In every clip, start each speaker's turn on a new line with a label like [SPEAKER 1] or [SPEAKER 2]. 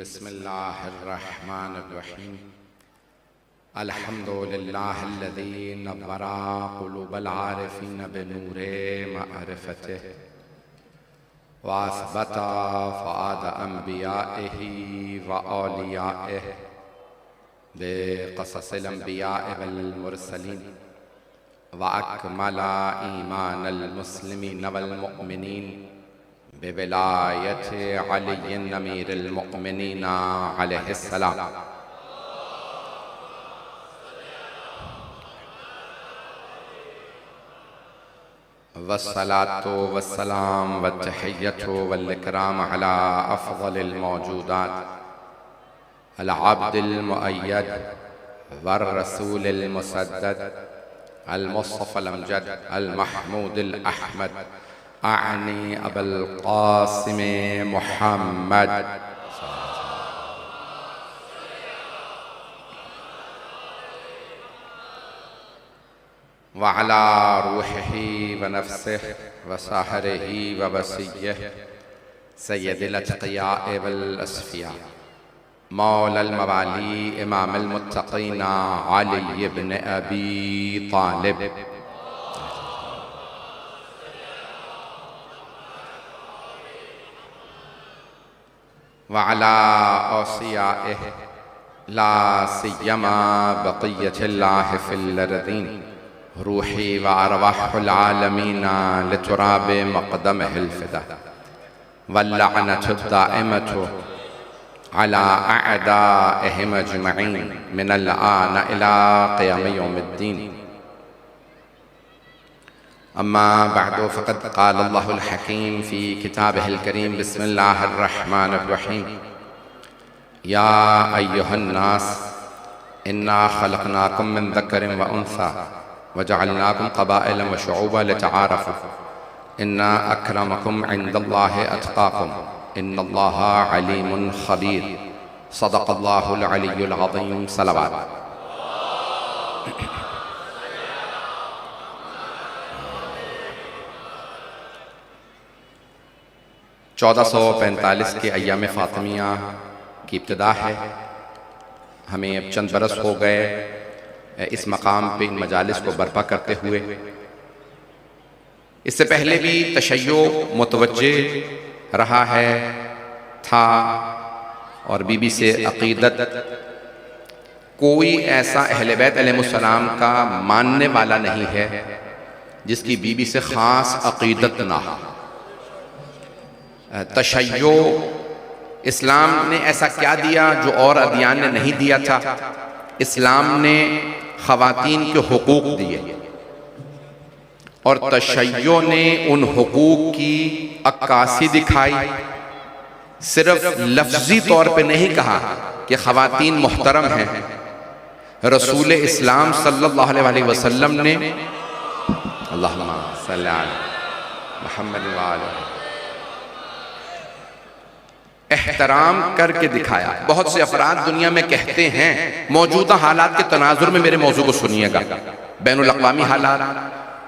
[SPEAKER 1] बिस्मिल्लाहिर्रहमानिर्रहीम। अल्हम्दुलिल्लाहिल्लज़ी नव्वरा क़ुलूबल आरिफ़ीन बिनूरे मअरिफ़तिही व असबता फ़ुआद अंबियाइही व औलियाइही बिक़ससिल अंबियाइ वल मुरसलीन व अकमला ईमानल मुस्लिमीन वल मुअमिनीन बिविलायति अलीय्यिन अमीरिल मुअमिनीन अलैहिस्सलाम। वस्सलातु वस्सलाम वत्तहिय्यतु वल इकराम अला अफ़ज़लिल मौजूदात अल अब्दिल मुअय्यद वर रसूलिल मुसद्दद अल मुस्तफ़ल अमजद अल महमूदिल अहमद आनी अबुल क़ासिम मुहम्मद व अला रूहिही व नफ़्सिही व साहरिही व वसिय्यिही सय्यदिल अत्क़ियाए वल अस्फ़िया मौलल मवाली इमामुल मुत्तक़ीन अली इब्न अबी तालिब व अला औसियाइही ला सिय्यमा बक़िय्यतिल्लाहि फ़िल अर्ज़ीन रूही व अरवाहुल आलमीन लितुराबि मक़दमिहिल फ़िदा वल्लअनतु दाइमतु अला अअदाइहिम अजमईन मिनल आन इला क़ियाम यौमिद्दीन। अम्मा बअदु फ़क़द क़ाल अल्लाहुल हकीम फ़ी किताबिहिल करीम बिस्मिल्लाहिर्रहमानिर्रहीम। या अय्युहन नास इन्ना ख़लक़नाकुम मिन ज़करिन व उन्सा वजअलनाकुम क़बाइल व शुऊबा लितआरफ़ू इन्ना अक्रमकुम इंदल्लाहि अत्क़ाकुम इन्नल्लाहा अलीमुन ख़बीर। सदक़ल्लाहुल अलियुल अज़ीम। सलवात। 1445 के अय्याम फ़ातिमिया की इब्तिदा है। हमें अब चंद बरस हो गए इस मकाम पे इन मजालिस को बर्पा करते हुए। इससे पहले भी तशय्यो मुतवज्जे रहा है था और बीबी से अक़ीदत कोई ऐसा अहले बैत अलैहिमुस्सलाम का मानने वाला नहीं है जिसकी बीबी से ख़ास अक़ीदत ना हो। तशय्यो इस्लाम ने ऐसा क्या दिया जो और अदियान ने नहीं दिया था। इस्लाम ने ख़वातीन के हुकूक दिए और तशय्यो ने उन हुकूक की अक्कासी दिखाई। सिर्फ लफ्जी तौर पे नहीं कहा कि ख़वातीन मोहतरम हैं। रसूल इस्लाम सल्लल्लाहु अलैहि वसल्लम ने अल्लाहुम्मा सल्ली अला मुहम्मद व आले एहतराम करके दिखाया। बहुत से अफराद दुनिया में कहते हैं, मौजूदा हालात के तनाजुर में मेरे मौजू को सुनिएगा, बैनुल अक़वामी हालात,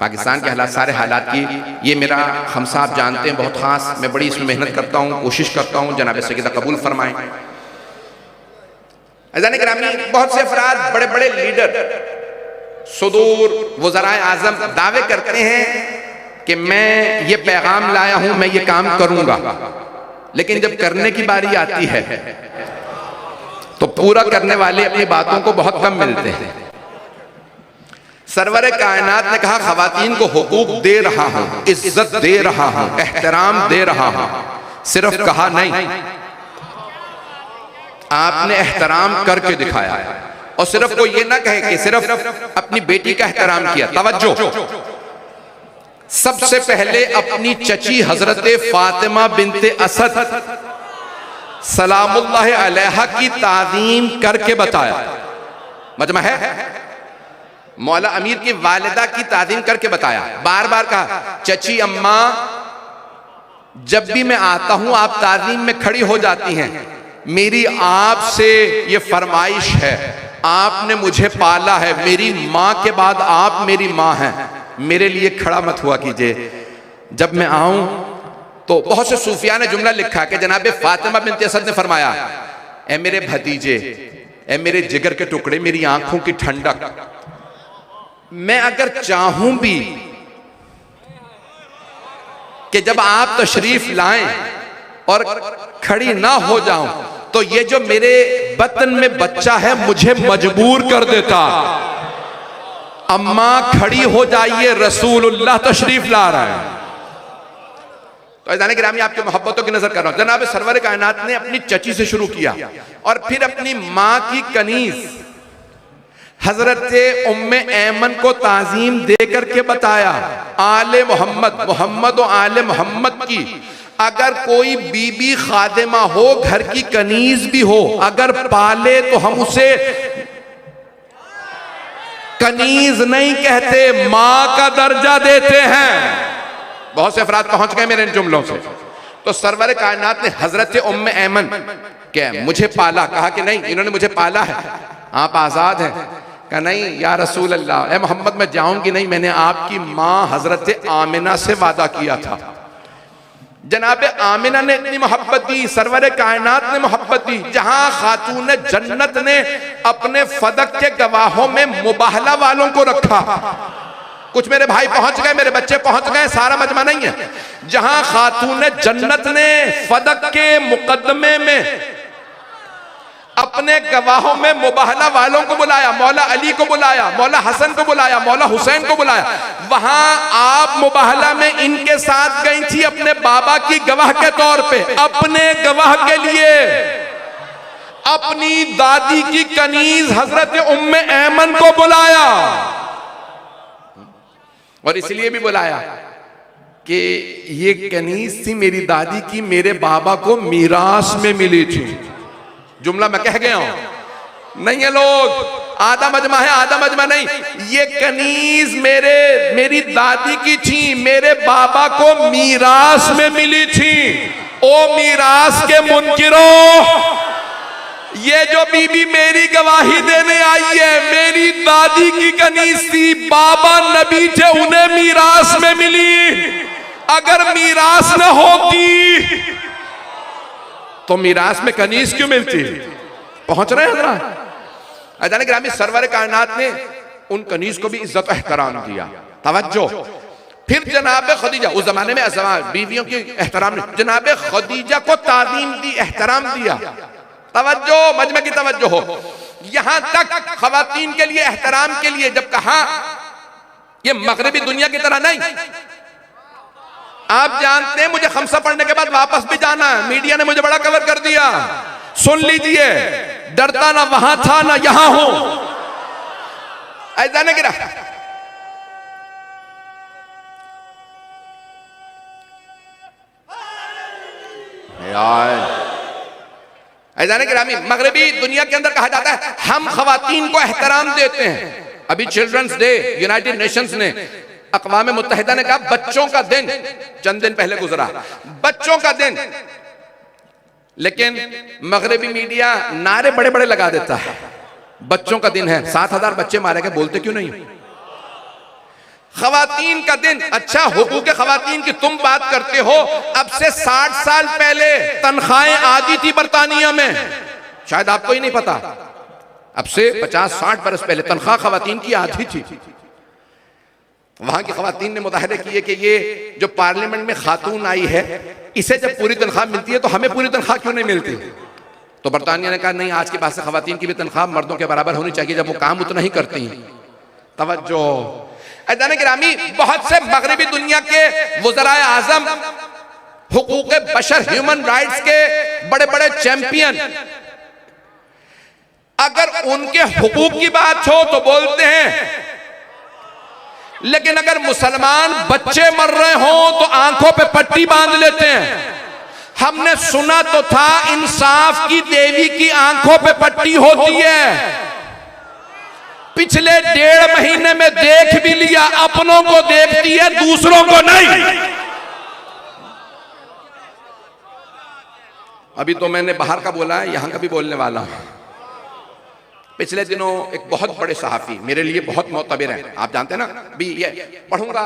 [SPEAKER 1] पाकिस्तान के हालात, सारे हालात की ये मेरा हम साहब जानते हैं बहुत ख़ास। मैं बड़ी इसमें मेहनत करता हूँ, कोशिश करता हूँ, जनाब सईदा कबूल फरमाएं। अज़ान गिरामी, बहुत से अफराद बड़े बड़े लीडर सुदूर वज़राए आज़म दावे करते हैं कि मैं ये पैगाम लाया हूँ, मैं ये काम करूँगा, लेकिन जब करने की बारी आती है तो पूरा करने वाले अपनी बातों को बहुत कम मिलते हैं। सरवर कायनात ने कहा ख़वातीन को हुकूक दे रहा हूं, इज्जत दे रहा हूं, एहतराम दे रहा हूं। सिर्फ कहा नहीं, आपने एहतराम करके दिखाया। और सिर्फ वो ये ना कहे कि सिर्फ अपनी बेटी का एहतराम किया। तवज्जो, सबसे पहले अपनी चची हजरत फातिमा बिनते असद सलामुल्लाह अलैहा की ताज़ीम करके बताया। मजमा है, मौला अमीर की वालिदा की ताज़ीम करके बताया। बार बार कहा, चची अम्मा जब भी मैं आता हूं आप ताज़ीम में खड़ी हो जाती हैं, मेरी आपसे ये फरमाइश है, आपने मुझे पाला है, मेरी माँ के बाद आप मेरी माँ हैं, मेरे लिए खड़ा मत हुआ कीजिए। जब मैं आऊं तो बहुत से सूफिया ने जुमला लिखा कि जनाब फातिमा बिन्त असद ने फरमाया, ए मेरे भतीजे, ए मेरे जिगर के टुकड़े, मेरी आंखों की ठंडक, मैं अगर चाहूं भी कि जब आप तशरीफ लाएं और खड़ी ना हो जाऊं तो ये जो मेरे बतन में बच्चा है मुझे मजबूर कर देता, अम्मा खड़ी हो जाइए, रसूलुल्लाह तशरीफ ला रहा है। तो अज़ान गिरामी आपकी मोहब्बतों की नजर कर रहा हूं। जनाब सरवर कायनात ने अपनी चची से शुरू किया और फिर अपनी माँ की कनीज हजरत उम्मे ऐमन को ताजीम दे करके बताया, आले मोहम्मद, मोहम्मद और आले मोहम्मद की अगर कोई बीबी खादिमा हो, घर की कनीज भी हो, अगर पाले तो हम उसे कनीज नहीं कहते, मां का दर्जा देते हैं। बहुत से अफराद पहुंच गए मेरे इन जुमलों से। तो सरवर कायनात ने हजरत उम्मे ऐमन क्या मुझे पाला, कहा कि नहीं इन्होंने मुझे पाला है, आप आजाद हैं। कहा नहीं या रसूल अल्लाह, ए मोहम्मद मैं जाऊंगी नहीं, मैंने आपकी माँ हजरत आमिना से वादा किया था। जनाब आमिना ने इतनी मोहब्बत दी, सरवर कायनात ने मोहब्बत दी, जहां खातून जन्नत ने अपने फदक के गवाहों में मुबाहला वालों को रखा। कुछ मेरे भाई पहुंच गए, मेरे बच्चे पहुंच गए, सारा मजमा नहीं है। जहां खातून जन्नत ने फदक के मुकदमे में अपने गवाहों में मुबाहला वालों को बुलाया, मौला अली को बुलाया, मौला हसन को बुलाया, मौला हुसैन को बुलाया, वहां आप मुबाहला में इनके साथ गई थी अपने बाबा की गवाह के तौर पे, अपने गवाह के लिए अपनी दादी की कनीज हजरत उम्मे ऐमन को बुलाया। और इसलिए भी बुलाया कि ये कनीज थी मेरी दादी की, मेरे बाबा को मीरास में मिली थी। जुमला मैं कह गया हूं, नहीं है लोग, आधा मजमा है, आधा मजमा नहीं। ये कनीज मेरी दादी की थी, मेरे बाबा को मीरास में मिली थी। ओ मीरास के मुनकिरों, ये जो बीबी मेरी गवाही देने आई है, मेरी दादी की कनीज थी, बाबा नबी थे, उन्हें मीरास में मिली। अगर मीरास न होती तो मीरास में कनीज क्यों मिलती? पहुंच रहे हैं जरा। अज़ान गिरामी सरवर कायनात ने उन कनीज को भी इज्जत एहतराम दिया, तवज्जो। फिर जनाब खदीजा, उस जमाने में बीवियों की एहतराम नहीं, जनाब खदीजा को ताज़ीम दी, एहतराम दिया। तवज्जो, मजमे की तवज्जो हो। यहां तक खवातीन के लिए एहतराम के लिए जब कहा, ये मगरबी दुनिया की तरह नहीं, आप जानते हैं मुझे खमसा पढ़ने के बाद वापस भी जाना है, मीडिया ने मुझे बड़ा कवर कर दिया, सुन लीजिए, डरता ना वहां था ना यहां हूं। ऐसा नहीं गिरा। ऐसा नहीं गिरामी, मगरबी दुनिया के अंदर कहा जाता है हम खवातीन को एहतराम देते हैं। अभी चिल्ड्रंस डे यूनाइटेड नेशंस ने, अक़वाम मुत्तहिदा ने कहा बच्चों का दिन चंद दिन पहले गुजरा, बच्चों का दिन, लेकिन मगरबी मीडिया नारे बड़े बड़े लगा देता है, बच्चों का दिन है, 7,000 बच्चे मारे गए, बोलते क्यों नहीं? खवातीन का दिन, अच्छा हुकूक खवातीन की तुम बात करते हो, अब से 60 साल पहले तनख्वाहें आधी थी बरतानिया में, शायद आपको ही नहीं पता। अब से 50-60 बरस पहले तनख्वाह खवातीन की आधी थी। वहां की खवातीन ने मुजाहरे किए कि ये जो पार्लियामेंट में खातून आई है, इसे जब पूरी तनख्वाह मिलती है तो हमें पूरी तनख्वाह क्यों नहीं मिलती? तो बरतानिया ने कहा नहीं, आज के बाद से खवातीन की भी तनख्वाह मर्दों के बराबर होनी चाहिए जब वो काम उतना ही करती हैं। तवज्जो। ऐदान गिरामी, बहुत से मगरबी दुनिया के वज़राए आज़म, हुकूक बशर, ह्यूमन राइट्स के बड़े बड़े चैंपियन, अगर उनके हुकूक की बात हो तो बोलते हैं, लेकिन अगर मुसलमान बच्चे मर रहे हो तो आंखों पे पट्टी बांध लेते हैं। हमने सुना तो था इंसाफ की देवी की आंखों पे पट्टी होती है, पिछले 1.5 महीने में देख भी लिया, अपनों को देखती है, दूसरों को नहीं। अभी तो मैंने बाहर का बोला है, यहां का भी बोलने वाला हूं। पिछले दिनों एक बहुत बड़े सहाफी, मेरे लिए बहुत मोतबर हैं, आप जानते हैं ना, भी ये पढ़ूंगा,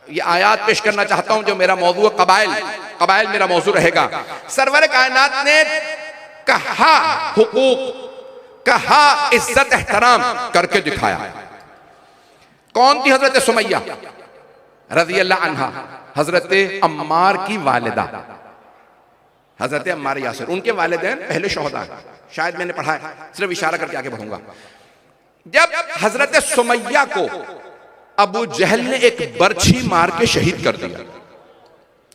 [SPEAKER 1] ये आयात पेश करना चाहता हूं जो मेरा मौजू कबाइल, कबाइल मेरा मौजू रहेगा। सरवर कायनात ने कहा हुकूक, कहा इज्जत एहतराम करके दिखाया। कौन थी? हजरत सुमैया रज़ी अल्लाह अन्हा, हजरत अम्मार की वालिदा, हजरत अम्मार यासिर, उनके वालिदैन पहले शोहदा, शायद मैंने पढ़ा है, सिर्फ इशारा करके आगे बढ़ूंगा। जब हजरत सुमैया को अबू जहल ने एक बर्छी मार के शहीद कर दिया,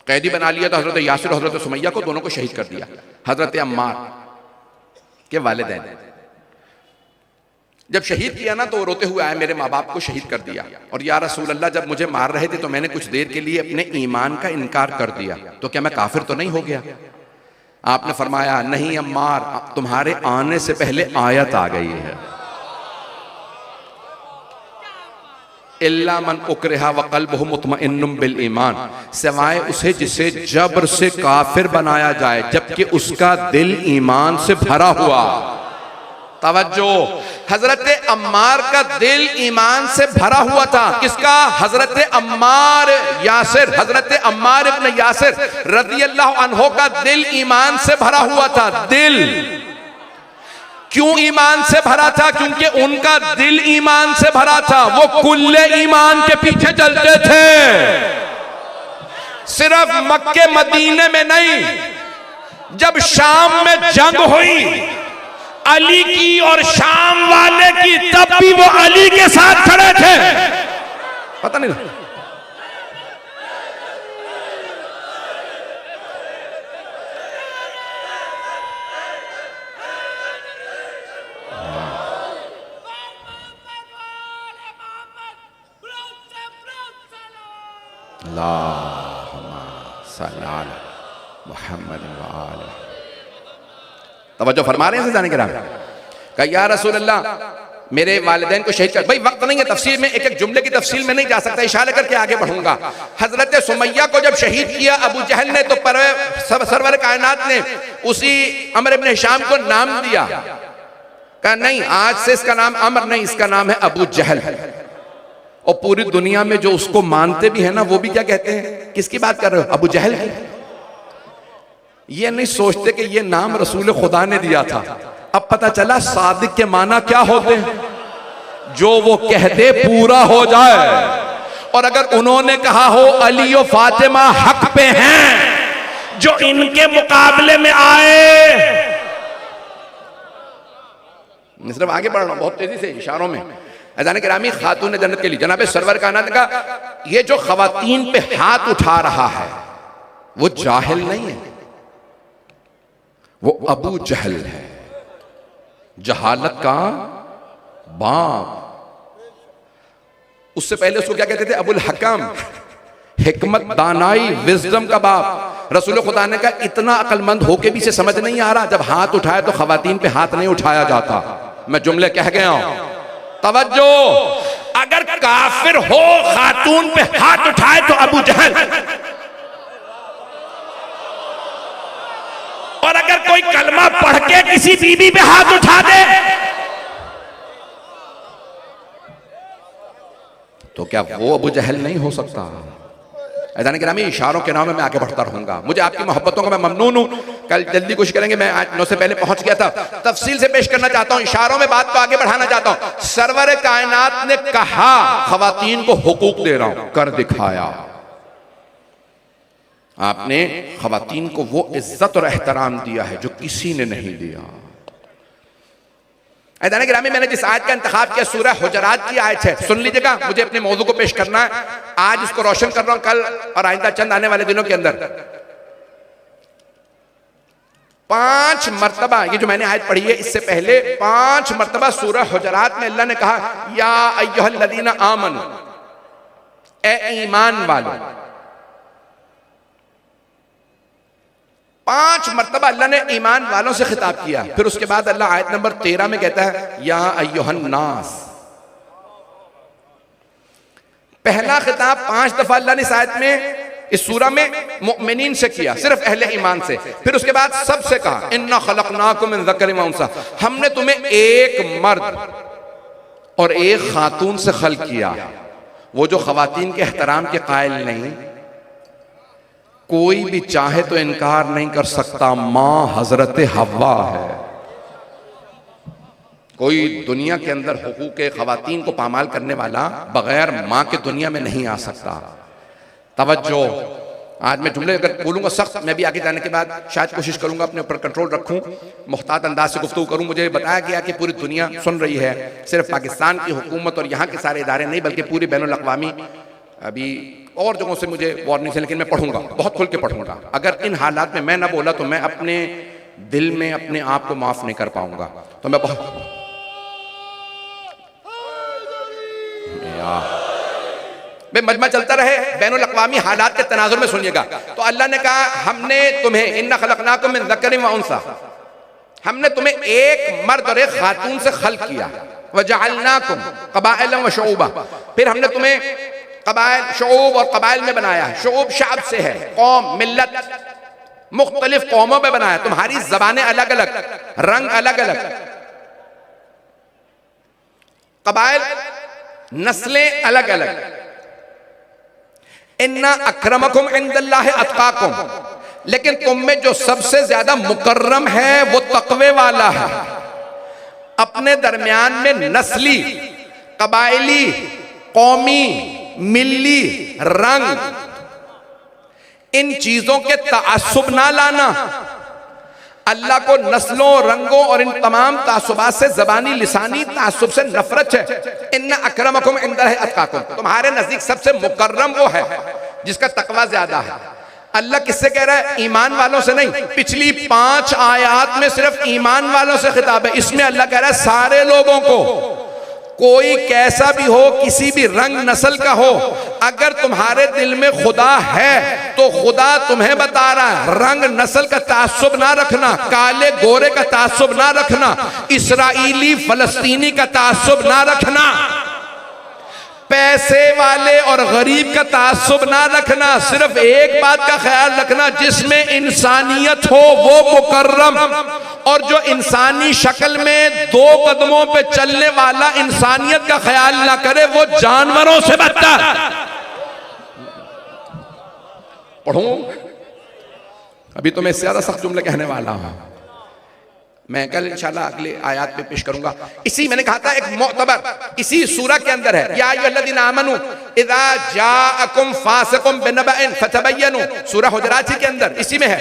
[SPEAKER 1] कैदी बना लिया, तो हजरत यासिर और हजरत सुमैया को दोनों को शहीद कर दिया। हजरत अम्मार के वालिदैन जब शहीद किया ना, तो वो रोते हुए आए, मेरे माँ बाप को शहीद कर दिया, और या रसूल अल्लाह जब मुझे मार रहे थे तो मैंने कुछ देर के लिए अपने ईमान का इनकार कर दिया, तो क्या मैं काफिर तो नहीं हो गया? आपने फरमाया नहीं अम्मार, तुम्हारे आने से पहले आयत आ गई है, इल्ला मन उकरिहा व क़ल्बुहु मुतमइन्नुम बिल ईमान, सिवाय उसे जिसे जबर से काफिर बनाया जाए जबकि उसका दिल ईमान से भरा हुआ। तवज्जो, हजरत अम्मार का दिल ईमान से भरा हुआ था। किसका? हजरत अम्मार यासिर, हजरत अम्मार इब्न यासिर रज़ी अल्लाह अन्हो का दिल ईमान से भरा हुआ था। दिल क्यों ईमान से भरा था? क्योंकि उनका दिल ईमान से भरा था। वो कुल्ले ईमान के पीछे चलते थे, सिर्फ मक्के मदीने में नहीं, जब शाम में जंग हुई अली की और शाम वाले की, तब भी वो अली के साथ खड़े थे। पता नहीं अल्लाहुम्मा सल्ली अला मुहम्मद व आले। तवज्जो फरमा रहे हैं जाने के राम, कहा या रसूल अल्लाह मेरे वालिदैन को शहीद कर। भाई वक्त नहीं है तफसील में, एक एक जुमले की तफसील में नहीं जा सकता, इशारा करके आगे बढ़ूंगा। हजरत सुमैया को जब शहीद किया अबू जहल ने, तो सरवर कायनात ने उसी अमर इब्न हिशाम को नाम दिया, कहा नहीं आज से इसका नाम अमर नहीं, इसका नाम है अबू जहल। और पूरी दुनिया में जो उसको मानते भी है ना, वो भी क्या कहते हैं? किसकी बात कर रहे हो? अबू जहल की। ये नहीं सोचते कि ये नाम रसूल खुदा ने दिया था। अब पता चला सादिक के माना क्या होते हैं, जो वो कहते पूरा हो जाए। और अगर उन्होंने कहा हो अली और फातिमा हक पे हैं, जो इनके मुकाबले में आए, सिर्फ आगे बढ़ रहा हूं बहुत तेजी से इशारों में। अज़ान गिरामी खातून जन्नत के लिए जनाब सरवर कायनात का ये जो खवातीन पे हाथ उठा रहा है, वो जाहिल नहीं है, वो अबू जहल है, जहालत का बाप। उससे पहले उसको क्या कहते थे? अबुल हकम, हिकमत, दानाई, विजडम का बाप। रसूल खुदा ने कहा इतना अक्लमंद होके भी इसे समझ नहीं आ रहा, जब हाथ उठाया तो खवातीन पे हाथ नहीं उठाया जाता। मैं जुमले कह गया हूं, तवज्जो। अगर काफिर हो खातून पे हाथ उठाए तो अबू जहल, और अगर कोई कलमा पढ़ के किसी बीबी पे हाथ उठा दे तो क्या वो अबू जहल नहीं हो सकता? ऐसा गिरामी इशारों के नाम में मैं आगे बढ़ता रहूंगा। मुझे आपकी मोहब्बतों का मैं ममनून हूं। कल जल्दी कोशिश करेंगे, मैं आज 9 से पहले पहुंच गया था। तफसील से पेश करना चाहता हूं, इशारों में बात को आगे बढ़ाना चाहता हूं। सरवर कायनात ने कहा खवातीन को हुकूक दे रहा हूं, कर दिखाया। आपने खवातीन को वो इज्जत और एहतराम दिया है जो किसी ने नहीं दिया। ऐदान गिरामी, मैंने जिस आयत का इंतखाब किया सूरह हुजरात की आयत है, सुन लीजिएगा। मुझे अपने मौजू को पेश करना है, आज इसको रोशन कर रहा हूं, कल और आइंदा चंद आने वाले दिनों के अंदर 5 मरतबा, ये जो मैंने आयत पढ़ी है इससे पहले 5 मरतबा सूरह हुजरात में अल्लाह ने कहा या अय्युहल्लज़ीना आमनू, ए ईमान वालों। 5 मरतबा अल्लाह ने ईमान वालों से खिताब किया। फिर उसके बाद अल्लाह आयत नंबर 13 में कहता है या अय्युहन नास। पहला खिताब 5 दफा अल्लाह ने इस आयत में इस सूरा में मुमिनीन से किया, सिर्फ अहले ईमान से। फिर उसके बाद सबसे कहा इन्ना खलकनाकुम मिन ज़करिन व उन्सा, हमने तुम्हें एक मर्द और एक खातून से खल्क किया। वो जो खवातीन के एहतराम के कायल नहीं, कोई भी चाहे तो इनकार नहीं कर सकता, मां हजरत हव्वा है। कोई दुनिया के अंदर हुकूक खवातीन को पामाल करने वाला बगैर मां के दुनिया में नहीं आ सकता। तवज्जो, आज मैं जुमले अगर बोलूंगा सख्त, मैं भी आगे जाने के बाद शायद कोशिश करूंगा अपने ऊपर कंट्रोल रखूं, मुख्तात अंदाज से गुफ्तगू करूं। मुझे बताया गया कि पूरी दुनिया सुन रही है, सिर्फ पाकिस्तान की हुकूमत और यहाँ के सारे इदारे नहीं बल्कि पूरी बैनुल अक़वामी, अभी और जगहों से मुझे वार्निंग है, लेकिन मैं पढ़ूंगा, बहुत खुल के पढ़ूंगा। अगर इन हालात में मैं ना बोला तो मैं अपने दिल में अपने आप को माफ नहीं कर पाऊंगा। तो मैं बहुत मजमा चलता रहे, बैनुल अक़वामी हालात के तनाजुर में सुनिएगा। तो अल्लाह ने कहा हमने तुम्हें इन्ना खलकनाकुम मिन ज़करिन व उन्सा, हमने तुम्हें एक मर्द और एक खातून से खल्क किया। वजअलनाकुम क़बाइल व शुऊबा, फिर हमने तुम्हें कबाइल, शुऊब और कबाइल में बनाया। शुऊब शाब से है, कौम, मिल्लत, मुख्तलिफ कौमों में बनाया। तुम्हारी जबानें अलग अलग, रंग अलग अलग, कबाइल, नस्लें अलग अलग। इन्ना अक्रमकुम इंदल्लाहि अत्काकुम, लेकिन तुम में जो सबसे ज्यादा मुकर्रम है वो तकवे वाला है। अपने दरमियान में नस्ली, कबायली, कौमी, मिल्ली, रंग, इन चीजों के तासुब ना लाना। अल्लाह को नस्लों, रंगों और इन तमाम तासुबात से, जबानी लिसानी तासुब से नफरत है। इन्ना अक्रमकुम इंदल्लाहि अत्काकुम, तुम्हारे नजदीक सबसे मुकर्रम वो है जिसका तकवा ज्यादा है। अल्लाह किससे कह रहा है? ईमान वालों से नहीं। पिछली 5 आयात में सिर्फ ईमान वालों से खिताब है, इसमें अल्लाह कह रहा है सारे लोगों को। कोई कैसा भी हो, किसी भी रंग नस्ल का हो, अगर तुम्हारे दिल में खुदा है तो खुदा तुम्हें बता रहा है रंग नस्ल का तासुब ना रखना, काले गोरे का तासुब ना रखना, इसराइली फलस्तीनी का तासुब ना रखना, पैसे वाले और गरीब का तासुब ना रखना। सिर्फ एक बात का ख्याल रखना, जिसमें इंसानियत हो वो मुकर्रम, और जो इंसानी शक्ल में 2 कदमों पे चलने वाला इंसानियत का ख्याल ना करे वो जानवरों से बदतर। पढ़ूं? अभी तो मैं इससे ज्यादा सख्त जुमले कहने वाला हूं, मैं कल इंशाल्लाह अगले आयात में पेश करूंगा। इसी मैंने कहा था एक मोतबर इसी सूरा के अंदर है, या अय्युहल्लज़ीना आमनू इज़ा जाअकुम फासिकुम बिनबअइन फतबय्यनू, सूरा हुजरात के अंदर इसी में है।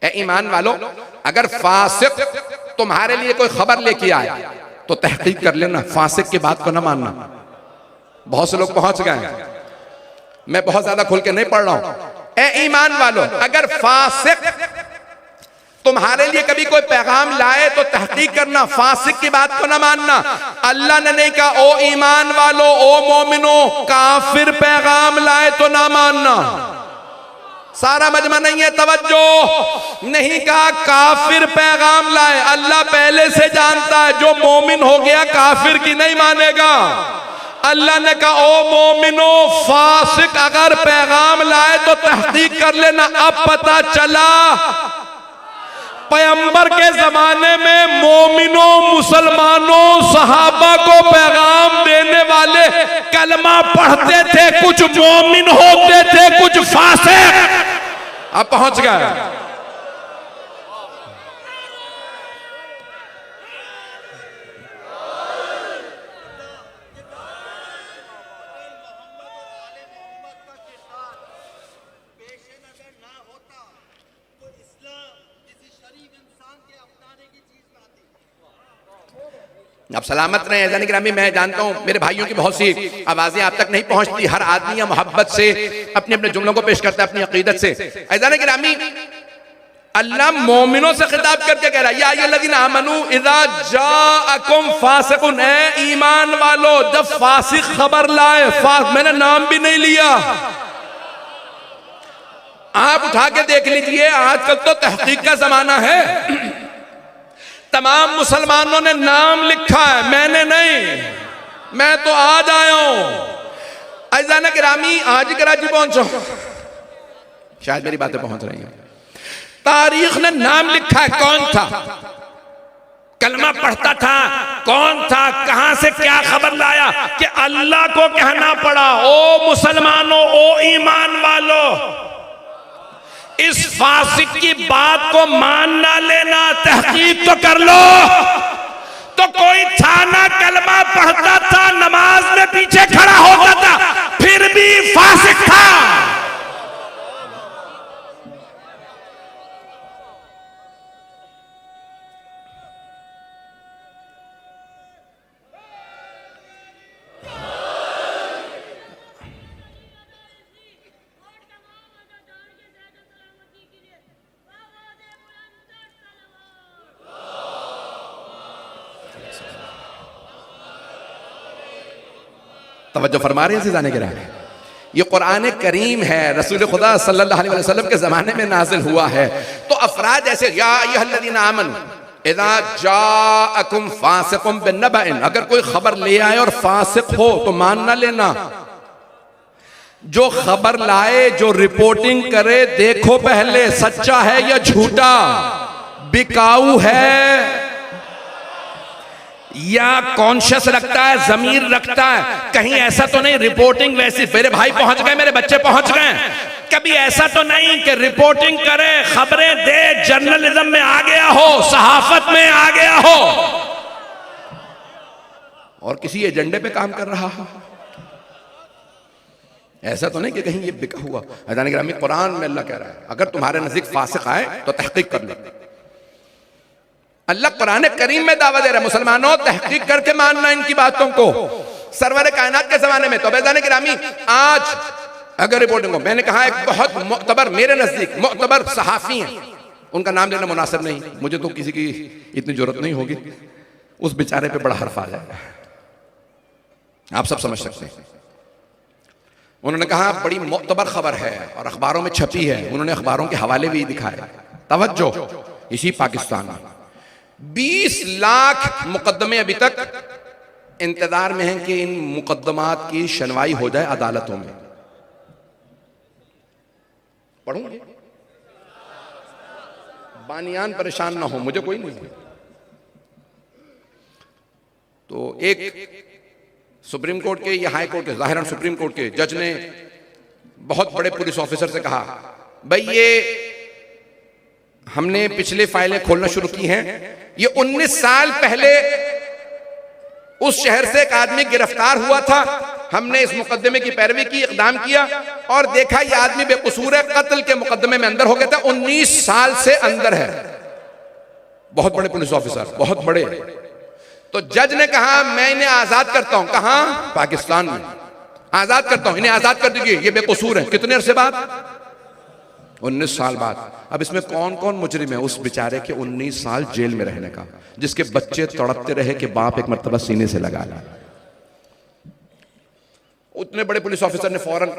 [SPEAKER 1] ए ईमान वालों, अगर फासिक तुम्हारे लिए कोई खबर लेके आए तो तहकीक कर लेना, फासिक की बात को ना मानना। बहुत से लोग पहुंच गए, मैं बहुत ज्यादा खुल के नहीं पढ़ रहा हूं। ए ईमान वालों, अगर फासिक तुम्हारे लिए कभी कोई पैगाम लाए तो तहकीक करना, फासिक की बात को ना मानना। अल्लाह ने नहीं कहा ओ ईमान वालों, ओ मोमिनो, काफिर पैगाम लाए तो ना मानना। सारा मजमा नहीं है, तवज्जो, नहीं कहा काफिर पैगाम लाए। अल्लाह पहले से जानता है जो मोमिन हो गया काफिर की नहीं मानेगा। अल्लाह ने कहा ओ मोमिनो, फासिक अगर पैगाम लाए तो तहकीक कर लेना। अब पता चला पैगंबर के जमाने में मोमिनों, मुसलमानों, सहाबा को पैगाम देने वाले कलमा पढ़ते थे, कुछ मोमिन होते थे, कुछ फासिक। अब पहुंच गए। अब सलामत रहे ऐज़ान गिरामी। मैं जानता हूं मेरे भाइयों की बहुत सी आवाजें आप तक नहीं पहुंचती, हर आदमी या मोहब्बत से अपने अपने जुमलों को पेश करता है, अपनी अकीदत से। ऐज़ान गिरामी, अल्लाह मोमिनों से खिताब करके कह रहा है या अय्युहल्लज़ीना आमनू इज़ा जाअकुम फासिकुन, ए ईमान वालों, जब फासिक खबर लाए, मैंने नाम भी नहीं लिया, आप उठा के देख लीजिए, आजकल तो तहकीक का जमाना है। तमाम मुसलमानों ने नाम लिखा है, मैंने नहीं, मैं तो आज आया हूं। अज़ाना गिरामी आज कराची पहुंचो, शायद मेरी बातें पहुंच रही हैं। तारीख ने नाम लिखा है कौन था, कलमा पढ़ता था, कौन था, कहां से क्या खबर लाया कि अल्लाह को कहना पड़ा, ओ मुसलमानों, ओ ईमान वालों, इस फासिक की बात को मान ना लेना, तहकीक तो कर लो। तो कोई था ना, कलमा पढ़ता था, नमाज में पीछे खड़ा होता था, फिर भी फासिक था। तवज्जो फरमा रहे हैं जाने के रहे, ये कुरान करीम है, रसूल खुदा सल्लल्लाहु अलैहि वसल्लम के जमाने में नाजिल हुआ है। तो अफराद ऐसे, या अय्युहल्लज़ीना आमनू इज़ा जाअकुम फासिकुम बिन्नबइन, अगर कोई खबर ले आए और फासिक हो तो मान ना लेना। जो खबर लाए, जो रिपोर्टिंग करे, देखो पहले सच्चा है या झूठा, बिकाऊ है या कॉन्शियस रखता है, जमीर रखता है। कहीं ऐसा तो नहीं रिपोर्टिंग वैसी, मेरे भाई पहुंच गए, मेरे बच्चे पहुंच गए, कभी ऐसा तो नहीं कि रिपोर्टिंग करे, खबरें दे, जर्नलिज्म में आ गया हो, सहाफत में आ गया हो और किसी एजेंडे पे काम कर रहा हो। ऐसा तो नहीं कि कहीं ये बिका हुआ। अज़ान गिरामी, कुरान में अल्लाह कह रहा है, अगर तुम्हारे नजदीक फासिक आए तो तहकीक कर लो। अल्लाह कुरान करीम में दावा दे रहा है, मुसलमानों तहकीक करके मानना इनकी बातों को। सरवर कायनात के जमाने में तो अज़ान गिरामी, आज अगर रिपोर्टिंग हो, मैंने कहा एक बहुत मुअतबर, मेरे नजदीक मुअतबर सहाफी हैं, उनका नाम लेना मुनासिब नहीं, मुझे तो किसी की इतनी जरूरत नहीं होगी, उस बेचारे पे बड़ा हर्फ आ जाएगा, आप सब समझ सकते हैं। उन्होंने कहा बड़ी मुअतबर खबर है और अखबारों में छपी है, उन्होंने अखबारों के हवाले भी दिखाए। तवज्जो, इसी पाकिस्तान में 20 लाख मुकदमे अभी तक इंतजार में हैं कि इन मुकदमात की सुनवाई हो जाए अदालतों में। पढ़ूंगे, बानियान परेशान ना हो, मुझे कोई नहीं। तो एक सुप्रीम कोर्ट के या हाई कोर्ट के, जाहिरन सुप्रीम कोर्ट के जज ने बहुत बड़े पुलिस ऑफिसर से कहा, भाई ये हमने पिछले फाइलें खोलना शुरू की हैं, ये 19 साल पहले उस शहर से एक आदमी गिरफ्तार हुआ था, हमने इस मुकदमे की पैरवी की, इकदाम किया और देखा ये आदमी बेकसूर है, कत्ल के मुकदमे में अंदर हो गया था, 19 साल से अंदर है। बहुत बड़े पुलिस ऑफिसर, बहुत बड़े। तो जज ने कहा मैं इन्हें आजाद करता हूं। कहां? पाकिस्तान में आजाद करता हूं, इन्हें आजाद कर दीजिए, ये बेकसूर है। कितने अरसे बाद? 19 साल बाद। अब इसमें कौन कौन मुजरिम है उस बेचारे के 19 साल जेल में रहने का, जिसके बच्चे तड़पते रहे कि बाप एक मर्तबा सीने से लगा ला। उतने बड़े पुलिस ऑफिसर ने फौरन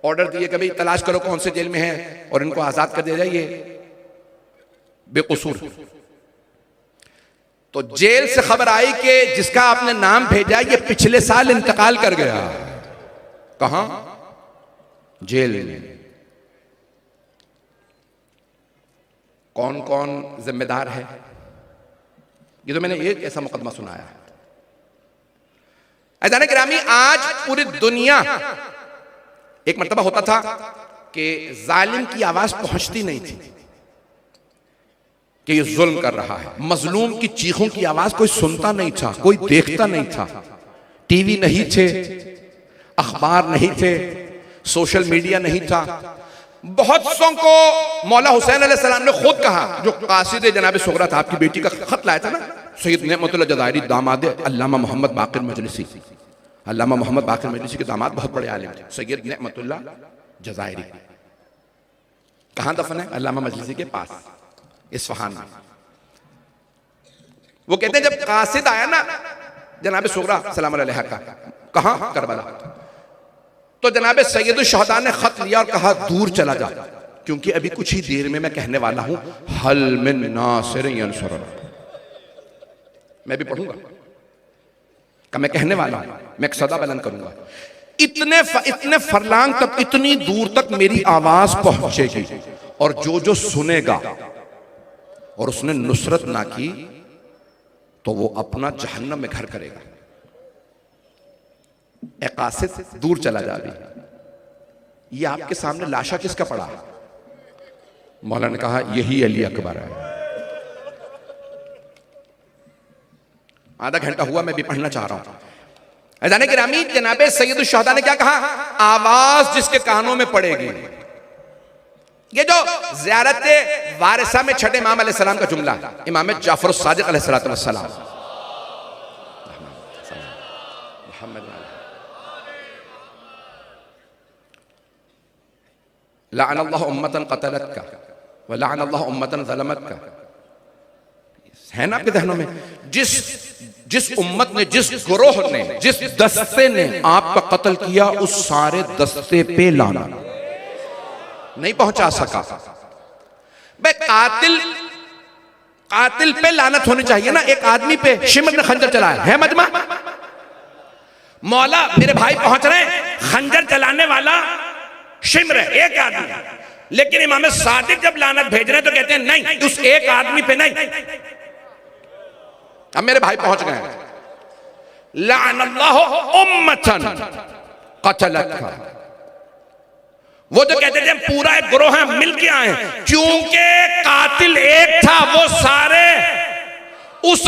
[SPEAKER 1] ऑर्डर दिए कि भाई तलाश करो कौन से जेल में है और इनको आजाद कर दिया जाए, बेकसूर। तो जेल से खबर आई कि जिसका आपने नाम भेजा ये पिछले साल इंतकाल कर गया। कहां? जेल में। कौन कौन जिम्मेदार है? ये तो मैंने एक ऐसा मुकदमा सुनाया है। अज़ान गिरामी, आज पूरी दुनिया, एक मर्तबा होता था कि जालिम की आवाज पहुंचती नहीं थी कि ये जुल्म कर रहा है, मजलूम की चीखों की आवाज कोई सुनता नहीं था, कोई देखता नहीं था। टीवी नहीं थे, अखबार नहीं थे, सोशल मीडिया नहीं था। बहुत सौ को मौला हुसैन अलैहिस्सलाम ने खुद कहा, जो कासिद जनाब सुगरा था, आपकी बेटी का खत लाया था ना, सैयद नेमतुल्लाह जज़ायरी, दामाद अल्लामा मोहम्मद बाक़िर मजलिसी। अल्लामा मोहम्मद बाक़िर मजलिसी के दामाद बहुत बड़े आलिम थे, सैयद नेमतुल्लाह जज़ायरी। कहां दफन है? अल्लामा मजलिसी के पास, इस्फहान में। वो कहते हैं जब कासिद आया ना जनाब सुगरा सलाम अलैहा का, कहां? करबला। तो जनाब सैयद शहदा ने खत लिया और कहा दूर चला जा, क्योंकि अभी कुछ ही देर में मैं कहने वाला हूं हल मिन नासिर यंसुर। मैं भी पढ़ूंगा, मैं कहने वाला हूं, मैं एक सदा बुलंद करूंगा। इतने फरलांग तक, इतनी दूर तक मेरी आवाज पहुंचेगी, और जो जो सुनेगा और उसने नुसरत ना की तो वो अपना जहन्नम में घर करेगा। ए कासिद, दूर चला जा भी। ये आपके सामने लाशा किसका पड़ा? मौला ने कहा यही अली अकबर है। आधा घंटा हुआ, मैं भी पढ़ना चाह रहा हूं। अज़ान गिरामी, जनाबे सैयद शुहदा ने क्या कहा? आवाज जिसके कानों में पड़ेगी। ये जो ज़ियारत वारिसा में छठे इमाम अलैहिस्सलाम का जुमला, इमाम जाफर सादिक अलैहिस्सलाम, लअनल्लाहु उम्मतन क़तलतका व लअनल्लाहु उम्मतन ज़लमतका, है ना आपके ज़हनों में? जिस उम्मत ने, जिस गुरोह ने, जिस दस्ते ने आपका कत्ल किया, उस सारे दस्ते पे लाना नहीं पहुंचा सका। बे कातिल पे लानत होनी चाहिए ना, एक आदमी पे शिमर ने खंजर चलाया है मजमा। मौला मेरे भाई पहुंच रहे हैं, खंजर चलाने वाला शिमर है, एक आदमी, लेकिन इमाम सादिक जब लानत भेज रहे हैं तो कहते हैं नहीं, उस एक आदमी पे नहीं। अब मेरे भाई पहुंच गए, लअनल्लाहु उम्मतन क़तलतका, वो जो कहते थे पूरा एक गिरोह है, मिल के आए, क्योंकि कातिल एक था, वो सारे उस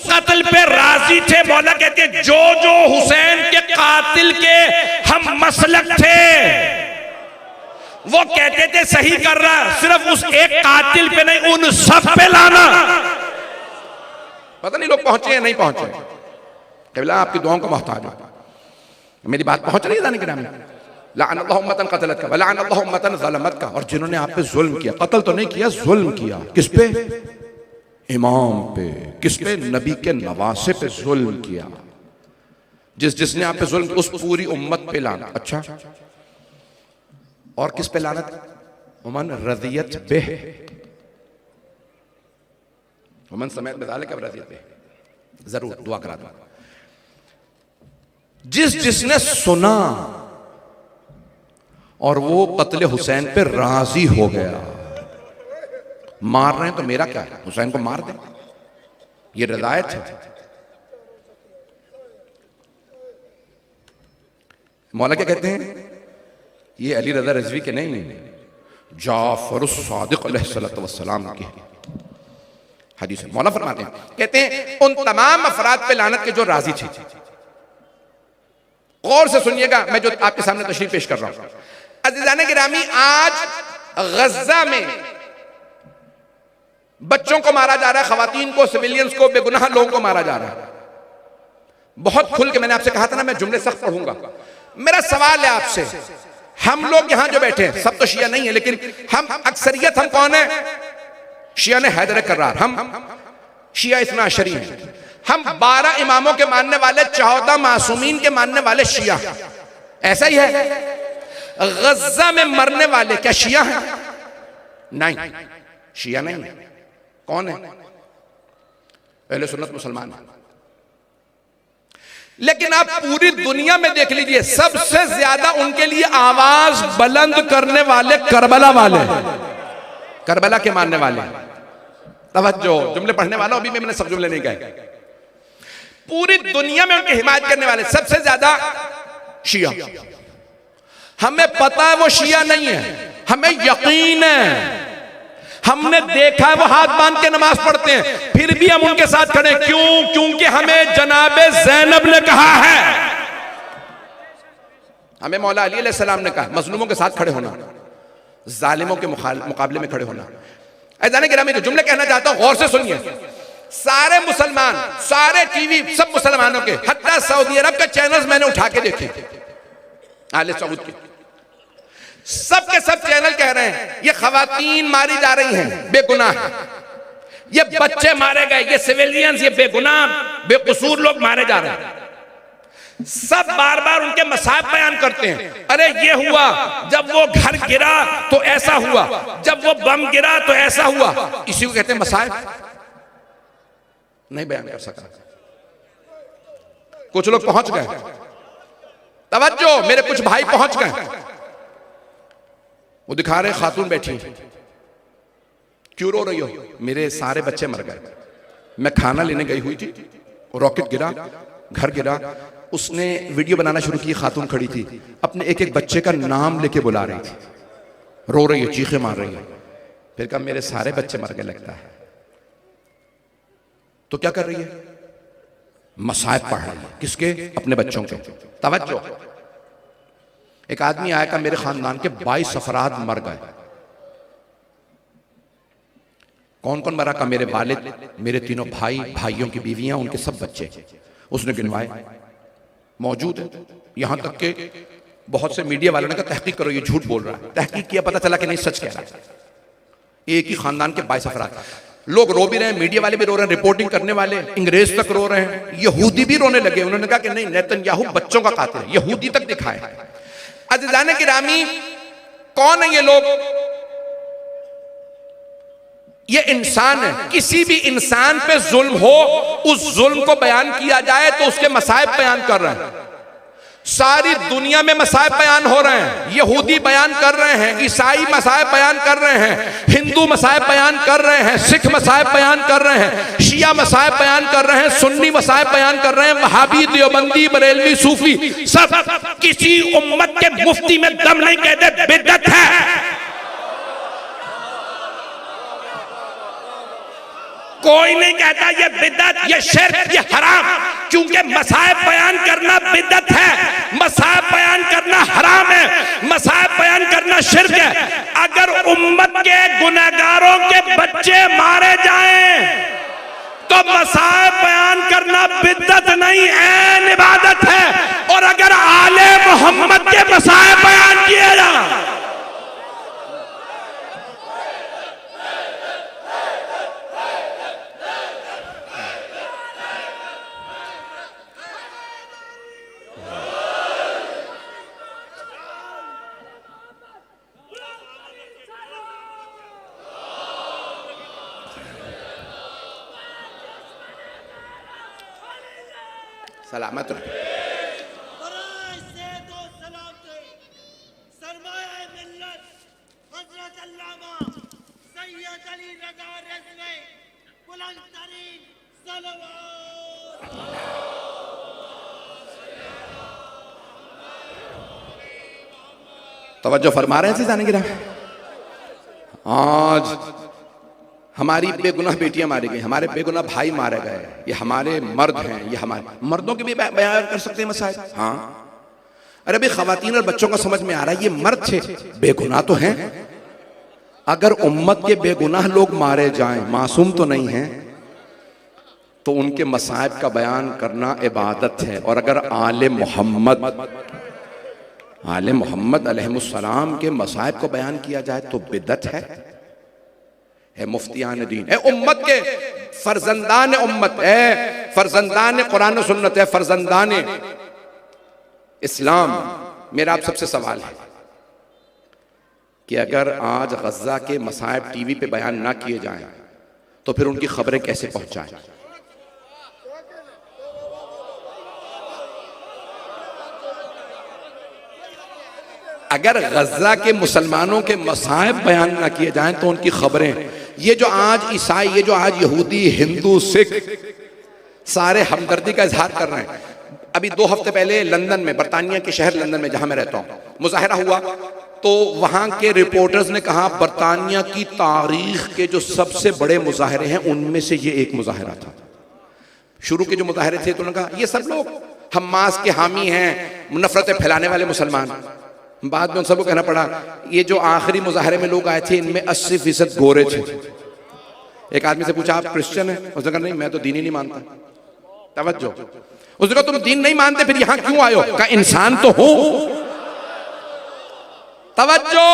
[SPEAKER 1] कत्ल पे राजी थे। मौला कहते हैं जो जो हुसैन के कातिल के हम मसलक थे, वो कहते थे सही कर रहा, सिर्फ उस एक कातिल पे नहीं, उन सब पे लाना। पता नहीं लोग पहुंचे या नहीं पहुंचे। क़िबला आपकी दुआओं का मोहताज हो। मेरी बात पहुंच रही है जाने के नाम में? लअनल्लाहु उम्मतन क़तलतका व लअनल्लाहु उम्मतन ज़लमतका, और जिन्होंने आप पे जुल्म किया, कत्ल तो नहीं किया, जुल्म किया। किस पे? इमाम पे। किस पे? नबी के नवासे पे जुल्म किया। जिसने आप पे जुल्म, उस पूरी उम्मत पे लानत। अच्छा, और किस पे लानत? वमन रज़ियत बिह, वमन समेत बिज़ालिका रज़ियत बिह। जरूर दुआ करा दो। जिसने सुना और वो कत्ल हुसैन पे राजी हो गया, मार रहे हैं तो मेरा क्या है, हुसैन को मार दे, ये रज़ायत है। मौला क्या कहते हैं? ये अली रज़ा रिज़वी के नहीं, जाफर सादिक अलैहिस्सलातु वस्सलाम की हदीस है। मौला फरमाते हैं, कहते हैं उन तमाम अफराद पे लानत के जो राजी थे। गौर से सुनिएगा, मैं जो आपके सामने तशरीह पेश कर रहा हूं। अज़ीज़ान गिरामी, आज गज़ा में बच्चों को मारा जा रहा है, खवातीन को, सिविलियंस को, बेगुनाह लोगों को मारा जा रहा है। बहुत खुल के मैंने आपसे कहा था ना, मैं जुमले सख्त पढ़ूंगा। मेरा सवाल है आपसे, हम लोग यहां जो बैठे हैं सब तो शिया नहीं है, लेकिन हम अक्सरियत, हम कौन है? शिया ने हैदर कर्रार, हम शिया इस्ना अशरी हैं। हम 12 इमामों के मानने वाले, 14 मासूमीन के मानने वाले शिया, ऐसा ही है। गज़ा में मरने वाले क्या शिया हैं? नहीं, शिया नहीं है। कौन है? अहले सुन्नत मुसलमान है। लेकिन आप पूरी दुनिया में देख लीजिए, सबसे ज्यादा उनके लिए आवाज बुलंद करने वाले करबला वाले, करबला के मानने वाले। तवज्जो, जुमले पढ़ने वाला, अभी मैंने सब जुमले नहीं कहे। पूरी दुनिया में उनकी हिमायत करने वाले सबसे ज्यादा शिया। हमें पता है वो शिया नहीं है, हमें यकीन है, हमने देखा है वो हाथ बांध के नमाज पढ़ते हैं, फिर भी हम उनके साथ खड़े। क्यों? क्योंकि हमें जनाबे ज़ैनब ने कहा है, हमें मौला अली अलैहिस्सलाम ने कहा मजलूमों के साथ खड़े होना, जालिमों के मुकाबले में खड़े होना। ऐज़ान गिरामी, जो जुमले कहना चाहता हूं गौर से सुनिए। सारे मुसलमान, सारे टीवी, सब मुसलमानों के, हत्ता सऊदी अरब के चैनल्स मैंने उठा के देखे, आले सऊद के, सब के सब चैनल कह रहे हैं ये खवातीन मारी जा रही हैं बेगुनाह, ये बच्चे मारे गए, ये सिविलियंस, ये बेगुनाह बेकसूर लोग मारे जा रहे हैं। सब बार बार उनके मसाइब बयान करते हैं। अरे ये हुआ, जब वो घर गिरा तो ऐसा हुआ, जब वो बम गिरा तो ऐसा हुआ। इसी को कहते हैं मसाइब। नहीं बयान कर सका। कुछ लोग पहुंच गए, तवज्जो, मेरे कुछ भाई पहुंच गए, वो दिखा रहे खातून बैठी, क्यों रो रही हो? मेरे सारे बच्चे मर गए, मैं खाना लेने गई हुई थी, रॉकेट गिरा, घर गिरा। उसने वीडियो बनाना शुरू की, खातून खड़ी थी, अपने एक एक बच्चे का नाम लेके बुला रही थी, रो रही है, चीखें मार रही है। फिर कहा मेरे सारे बच्चे मर गए लगता है। तो क्या कर रही है? मसाइब पढ़ रही है। किसके? अपने बच्चों के। तवज्जो, एक आदमी आया का मेरे खानदान के 22 अफराद मर गए। कौन कौन मरा? का मेरे वालिद, मेरे तीनों भाई, भाइयों की बीवियां, उनके सब बच्चे। उसने गिनवाए, मौजूद है। यहां तक के बहुत से मीडिया वालों ने कहा तहकीक करो, ये झूठ बोल रहा है। तहकीक किया, पता चला कि नहीं, सच कह रहा है। एक ही खानदान के 22 अफराद। लोग रो भी रहे हैं, मीडिया वाले भी रो रहे हैं, रिपोर्टिंग करने वाले अंग्रेज तक रो रहे हैं, यहूदी भी रोने लगे। उन्होंने कहा कि नहीं, नेतन्याहू बच्चों का कातिल है, यहूदी तक दिखाए। अज़ीज़ान गिरामी, कौन है ये लोग? ये इंसान है। किसी भी इंसान पे जुल्म हो, उस जुल्म को बयान किया जाए तो उसके मसाइब बयान कर रहे हैं। सारी दुनिया में मसाइब बयान हो रहे हैं। यहूदी बयान कर रहे हैं, ईसाई मसाइब बयान कर रहे हैं, हिंदू मसाइब बयान कर रहे हैं, सिख मसाइब बयान कर रहे हैं, शिया मसाइब बयान कर रहे हैं, सुन्नी मसाइब बयान कर रहे हैं, वहाबी, देवबंदी, बरेलवी, सूफी, सब किसी उम्मत के मुफ्ती में दम नहीं कहते बिदअत है। कोई नहीं कहता ये बिदअत, ये शिर्क, ये हराम, क्योंकि मसाइब बयान करना बिदअत है, मसाइब बयान करना हराम है, मसाइब बयान करना शिर्क है। अगर उम्मत के गुनहगारों के बच्चे मारे जाएं तो मसाइब बयान करना बिदअत नहीं, ऐन इबादत है। और अगर आले मोहम्मद के मसाइब बयान किए जाए, सलामत रहे। तवज्जो फरमा रहे हैं जाने गिरा। आज हमारी बेगुनाह बेटियां मारी गई, हमारे बेगुनाह भाई मारे गए, ये हमारे मर्द हैं, ये हमारे मर्दों के भी बयान कर सकते हैं मसाइल। हाँ, अरे भाई खवातीन और बच्चों को समझ में आ रहा है ये मर्द थे, बेगुनाह तो हैं। अगर उम्मत के बेगुनाह लोग मारे जाएं, मासूम तो नहीं हैं, तो उनके मसाइब का बयान करना इबादत है। और अगर आले मोहम्मद अलैहिस्सलाम के मसाइब को बयान किया जाए तो बिदअत है मुफ्तियान दीन है, उम्मत के फर्जंदान उम्मत है, फर्जंदान कुरान सुन्नत है, फर्जंदान इस्लाम। मेरा आप सबसे सवाल है कि अगर आज गज़ा के मसाइब टीवी पे बयान ना किए जाएं तो फिर उनकी खबरें कैसे पहुंचाएं? अगर गज़ा के मुसलमानों के मसाइब बयान ना किए जाएं तो उनकी खबरें, ये जो आज ईसाई, ये जो आज यहूदी, हिंदू, सिख सारे हमदर्दी का इजहार कर रहे हैं। अभी 2 हफ्ते पहले लंदन में, बरतानिया के शहर लंदन में जहां मैं रहता हूं, मुजाहिरा हुआ तो वहां के रिपोर्टर्स ने कहा बरतानिया की तारीख के जो सबसे बड़े मुजाहरे हैं उनमें से ये एक मुजाहरा था। शुरू के जो मुजाहरे थे तो उन्होंने कहा ये सब लोग हमास के हामी हैं, नफरतें फैलाने वाले मुसलमान। बाद में उन सबको कहना पड़ा ये जो आखिरी मुजाहरे में लोग आए थे इनमें 80% गोरे थे। एक आदमी से पूछा आप क्रिश्चियन हैं? उसने कहा नहीं, मैं तो दीन ही नहीं मानता। तवज्जो, उसने कहा तुम दीन नहीं मानते फिर यहां क्यों आए हो? कहा इंसान तो हूं। तवज्जो,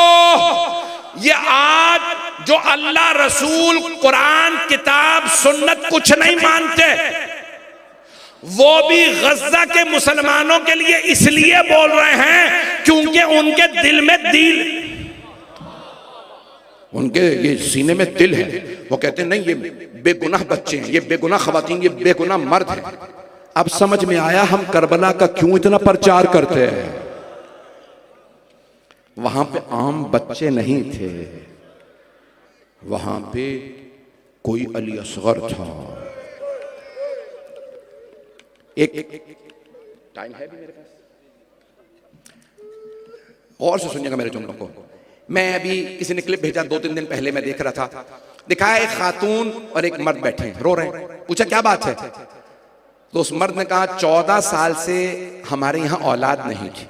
[SPEAKER 1] ये आज जो अल्लाह, रसूल, कुरान, किताब, सुन्नत कुछ नहीं मानते, वो भी गज़ा के मुसलमानों के लिए इसलिए बोल रहे हैं क्योंकि उनके दिल में दिल, उनके ये सीने में दिल है। वो कहते हैं नहीं ये बेगुनाह बच्चे हैं, ये बेगुनाह खवातीन, ये बेगुनाह मर्द हैं।
[SPEAKER 2] अब समझ में आया हम करबला का क्यों इतना प्रचार करते हैं। वहां पे आम बच्चे नहीं थे, वहां पे कोई अली असगर था। एक टाइम है भी मेरे पास, और से सुनिएगा मेरे जुमलों को। मैं अभी किसी ने क्लिप भेजा 2-3 दिन पहले, मैं देख रहा था, दिखाया एक खातून और एक मर्द बैठे हैं, रो रहे हैं। पूछा क्या बात है, तो उस मर्द ने कहा 14 साल से हमारे यहां औलाद नहीं थी,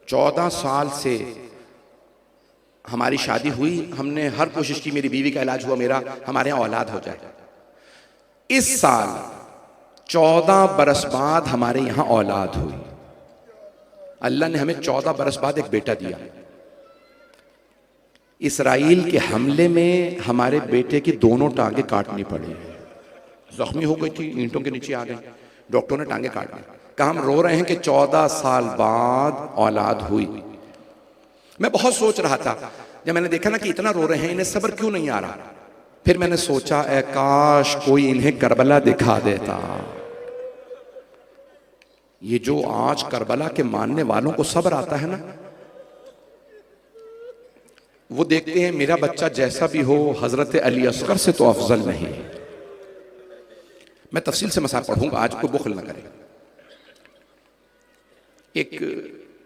[SPEAKER 2] 14 साल से हमारी शादी हुई, हमने हर कोशिश की, मेरी बीवी का इलाज हुआ, मेरा हमारे यहां औलाद हो जाए। इस साल 14 बरस बाद हमारे यहां औलाद हुई। अल्लाह ने हमें 14 बरस बाद एक बेटा दिया। इसराइल के हमले में हमारे बेटे की दोनों टांगे काटनी पड़ी, जख्मी हो गई थी, ईंटों के नीचे आ गई, डॉक्टरों ने टांगे काट दी। कहा हम रो रहे हैं कि 14 साल बाद औलाद हुई। मैं बहुत सोच रहा था, जब मैंने देखा ना कि इतना रो रहे हैं, इन्हें सब्र क्यों नहीं आ रहा, फिर मैंने सोचा ऐ काश कोई इन्हें करबला दिखा देता। ये जो आज करबला के मानने वालों को सब्र आता है ना, वो देखते हैं मेरा बच्चा जैसा भी हो हजरत अली असगर से तो अफजल नहीं। मैं तफसील से मसाइल पढ़ूंगा, आज कोई बुखल न करे। एक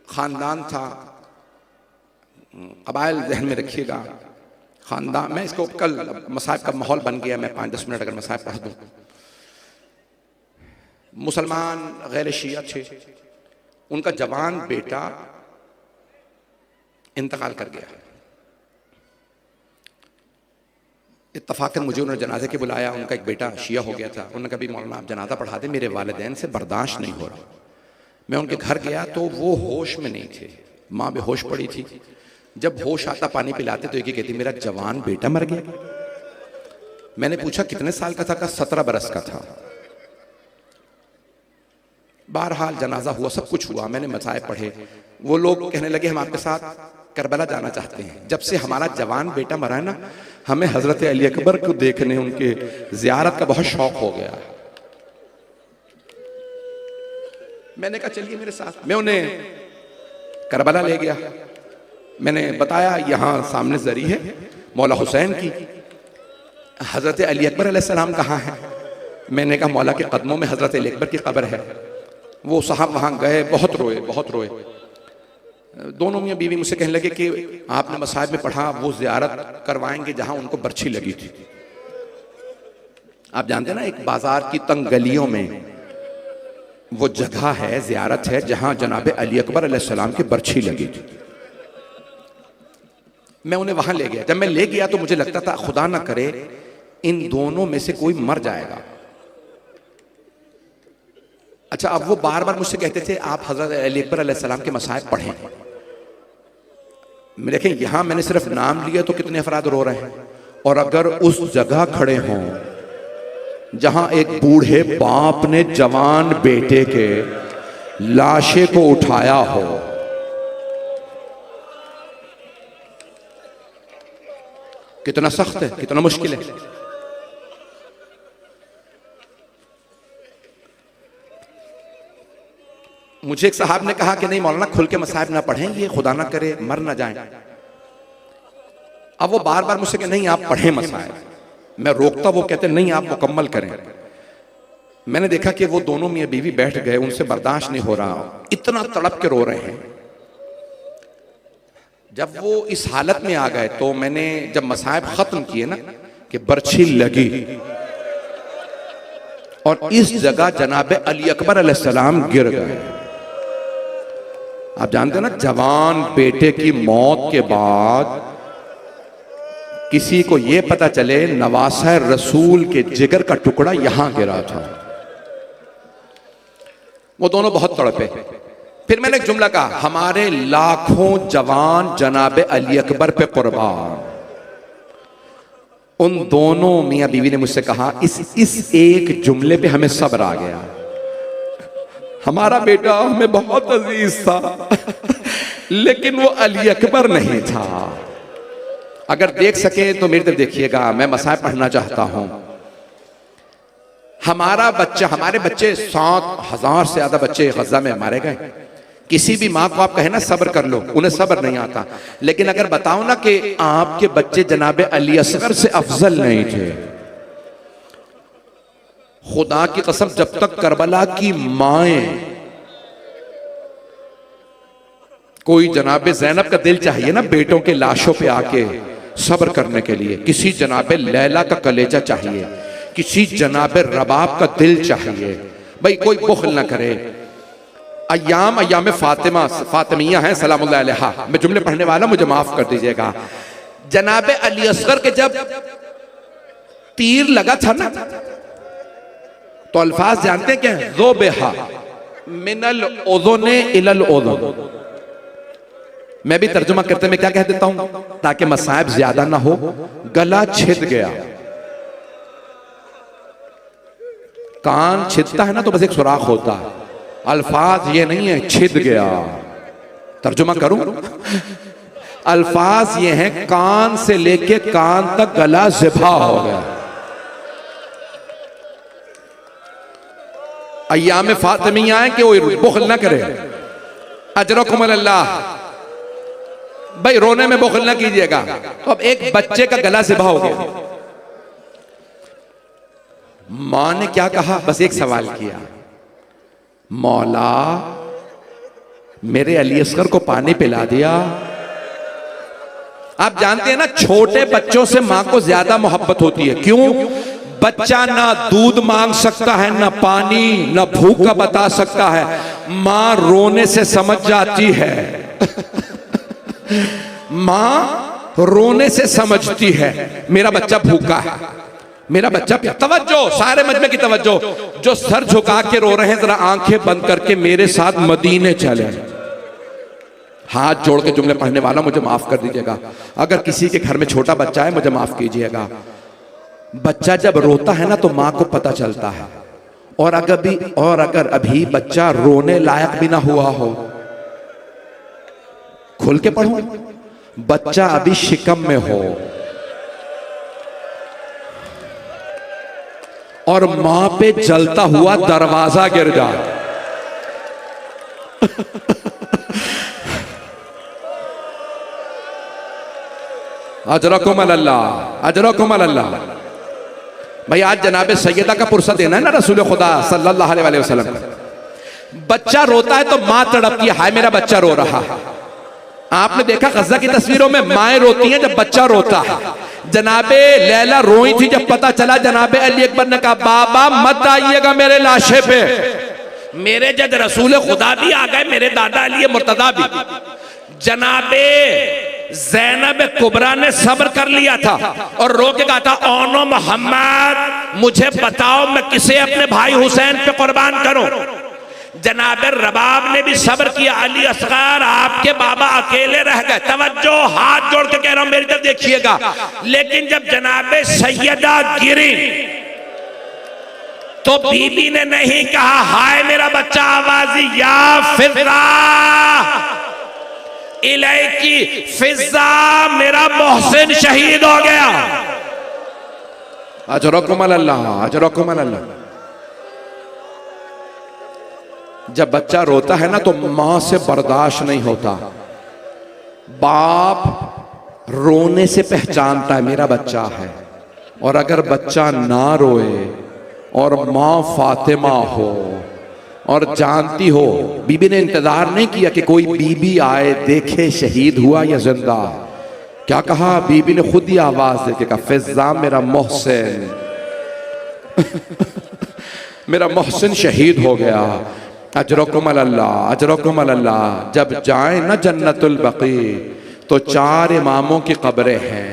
[SPEAKER 2] खानदान था, कबाइल जहन में रखिएगा, खानदान, मैं इसको कल मसाइब का माहौल बन गया, मैं 5-10 मिनट अगर मसाइब पढ़ दूं। मुसलमान गैर शिया थे, उनका जवान बेटा इंतकाल कर गया। इत्तफाकन मुझे उन्होंने जनाजे के बुलाया, उनका एक बेटा शिया हो गया था। उन्होंने कहा भी मौलाना आप जनाजा पढ़ा दें, मेरे वालिदैन से बर्दाश्त नहीं हो रहा। मैं उनके घर गया तो वो होश में नहीं थे, माँ बेहोश पड़ी थी। जब होश आता पानी पिलाते तो एक ही कहती मेरा जवान बेटा मर गया। मैंने पूछा कितने साल का था, कहा 17 बरस का था। बहरहाल जनाजा हुआ, सब कुछ हुआ, मैंने मसाइब पढ़े। वो लोग कहने लगे हम आपके साथ करबला जाना चाहते हैं। जब से हमारा जवान बेटा मरा है ना, हमें हजरत अली अकबर को देखने, उनके जियारत का बहुत शौक हो गया। मैंने कहा चलिए मेरे साथ। मैं उन्हें करबला ले गया। मैंने बताया यहाँ सामने जरी है मौला हुसैन की, हजरत अली अकबर अलैहिस्सलाम कहाँ है। मैंने कहा मौला के कदमों में हजरत अली अकबर की कब्र है। वो साहब वहाँ गए, बहुत रोए, बहुत रोए। दोनों मियाँ बीवी मुझसे कहने लगे कि आपने मसाइब में पढ़ा वो जियारत करवाएंगे जहाँ उनको बर्छी लगी थी। आप जानते हैं ना, एक बाजार की तंग गलियों में वो जगह है, जियारत है, जहां जनाब अली अकबर अलैहिस्सलाम की बर्छी लगी थी। मैं उन्हें वहां ले गया। जब मैं ले गया तो मुझे लगता था खुदा ना करे इन दोनों में से कोई मर जाएगा। अच्छा, अब वो बार बार मुझसे कहते थे आप हजरत अली अकबर अलैहिस्सलाम के मसाइब पढ़ें। देखें यहां मैंने सिर्फ नाम लिया तो कितने अफराद रो रहे हैं, और अगर उस जगह खड़े हों जहां एक बूढ़े बाप ने जवान बेटे के लाशे को उठाया हो, कितना सख्त है, कितना मुश्किल है। मुझे एक साहब ने कहा कि नहीं मौलाना खुल के मसाइब ना पढ़ें, ये खुदा ना करे मर ना जाएं। अब वो बार बार मुझसे कि नहीं आप पढ़ें मसाइब। मैं रोकता, वो कहते नहीं आप मुकम्मल करें। मैंने देखा कि वो दोनों मियां बीवी बैठ गए, उनसे बर्दाश्त नहीं हो रहा, इतना तड़प के रो रहे हैं। जब वो इस हालत में आ गए तो मैंने जब मसाइब खत्म किए ना कि बर्छी लगी और इस जगह जनाब अली अकबर अलैहिस्सलाम गिर गए। आप जानते हैं ना, जवान बेटे की मौत के बाद किसी को यह पता चले नवासा रसूल के जिगर का टुकड़ा यहां गिरा था। वो दोनों बहुत तड़पे। फिर मैंने एक जुमला कहा, हमारे लाखों जवान जनाब अली अकबर पे कुर्बान। उन दोनों मियां बीवी ने मुझसे कहा इस एक जुमले पे हमें सब्र आ गया। हमारा बेटा हमें बहुत अजीज था लेकिन वो अली अकबर नहीं था। अगर देख सके तो मेरी तरफ देखिएगा, मैं मसाइब पढ़ना चाहता हूं। हमारा बच्चा, हमारे बच्चे 7,000 से ज्यादा बच्चे गजा में मारे गए। किसी भी माँ को आप कहे ना सब्र कर लो, उन्हें सब्र नहीं आता। लेकिन अगर बताओ ना कि आपके बच्चे जनाबे अली असगर से अफजल नहीं थे, खुदा की कसम जब तक करबला की माएं, कोई जनाबे ज़ैनब का दिल चाहिए ना बेटों के लाशों पे आके सब्र करने के लिए, किसी जनाबे लैला का कलेजा चाहिए, किसी जनाबे रबाब का दिल चाहिए। भाई कोई बुखल ना करे। अय्याम फातिमिया हैं सलामुल्लाह अलैहा, मैं जुमले पढ़ने वाला, मुझे माफ कर दीजिएगा। जनाबे अली असगर के जब तीर लगा था ना, तो अल्फाज जानते हैं क्या? ज़ोबेहा मिनल ओज़ोने इलल ओज़ोन। मैं भी तर्जुमा करते में क्या कह देता हूं ताकि मसाइब ज्यादा ना हो। गला छिद गया, कान छिदता है ना तो बस एक सुराख होता है, अल्फाज ये नहीं है छिद गया। तर्जुमा करूं, अल्फाज ये हैं कान से लेके कान तक गला ज़िबा हो गया। अय्याम फातिमिया है कि वो बुखल ना करे। अजरकुम अल्लाह, भाई रोने में बुखल ना कीजिएगा। तो अब एक बच्चे का गला ज़िबा हो गया, मां ने क्या कहा? बस एक सवाल किया, मौला मेरे अली असगर को पानी पिला दिया। आप जानते हैं ना छोटे बच्चों से मां को ज्यादा मोहब्बत होती है। क्यों? बच्चा ना दूध मांग सकता है, ना पानी, ना भूख का बता सकता है। मां रोने से समझ जाती है। मां रोने से समझती है मेरा बच्चा भूखा है, मेरा बच्चा। तवज्जो, सारे मजमे की तवज्जो। जो सर झुका के रो रहे हैं जरा आंखें बंद करके मेरे साथ मदीने चले। हाथ जोड़ के जुमले पढ़ने वाला मुझे माफ कर दीजिएगा। अगर किसी के घर में छोटा बच्चा है मुझे माफ कीजिएगा। बच्चा जब रोता है ना तो मां को पता चलता है। और अगर अभी बच्चा रोने लायक भी ना हुआ हो, खुल के पढ़ो, बच्चा अभी शिकम में हो और मां पे जलता हुआ दरवाजा गिर जाए, अजरकुम अल्लाह, अजरकुम अल्लाह। भाई आज जनाबे सैयदा का पुरसा देना है ना रसूल खुदा सल्लल्लाहु अलैहि वसल्लम। बच्चा रोता है तो मां तड़पती है, हाय मेरा बच्चा रो रहा है। आपने देखा गज़ा की तस्वीरों में माएं रोती हैं जब बच्चा रोता है। जनाबे लैला रोई थी जब पता चला जनाबे अली अकबर ने कहा बाबा मत आइएगा मेरे लाशे पे। मेरे जद रसूल खुदा भी आ गए, मेरे दादा अली मुर्तदा भी। जनाबे ज़ैनब कुबरा ने सब्र कर लिया था और रो के कहा था ओनो मोहम्मद मुझे बताओ मैं किसे अपने भाई हुसैन पे कुर्बान करूं। जनाबे रबाब ने भी सब्र किया, अली असगर आपके बाबा अकेले रह गए। तवज्जो, हाथ जोड़ के कह रहा हूं मेरी तरफ देखिएगा। लेकिन जब जनाबे सैयदा गिरी तो बीबी ने नहीं कहा हाय मेरा बच्चा, आवाजी या फिजा इलाकी फिजा, मेरा मोहसिन शहीद हो गया। अजरकुम अल्लाह, अजरकुम अल्लाह। जब बच्चा रोता है ना तो मां से बर्दाश्त नहीं होता। बाप रोने से पहचानता है मेरा बच्चा है। और अगर बच्चा ना रोए और मां फातिमा हो और जानती हो, बीबी ने इंतजार नहीं किया कि कोई बीबी आए देखे शहीद हुआ या जिंदा। क्या कहा? बीबी ने खुद ही आवाज देके कहा फिजा मेरा मोहसिन मेरा मोहसिन शहीद हो गया। अजरकुम अल्लाह, अजरकुम अल्लाह। जब जाए ना जन्नतुल बकी तो 4 इमामों की कब्रें हैं,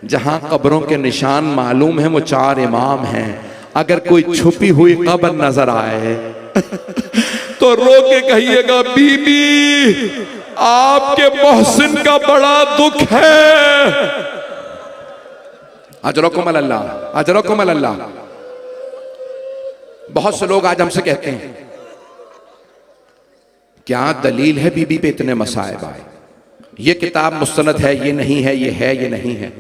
[SPEAKER 2] जहां कब्रों के निशान मालूम है वो 4 इमाम हैं। अगर कोई छुपी हुई कब्र नजर आए तो रो के कहिएगा बीबी आपके मोहसिन का बड़ा दुख है। अजरकुम अल्लाह, अजरकुम अल्लाह। बहुत से लोग आज हमसे कहते हैं क्या दलील है बीबी पे इतने मसाइब आए, ये किताब मुस्तनद है, ये नहीं है, ये है, ये नहीं है।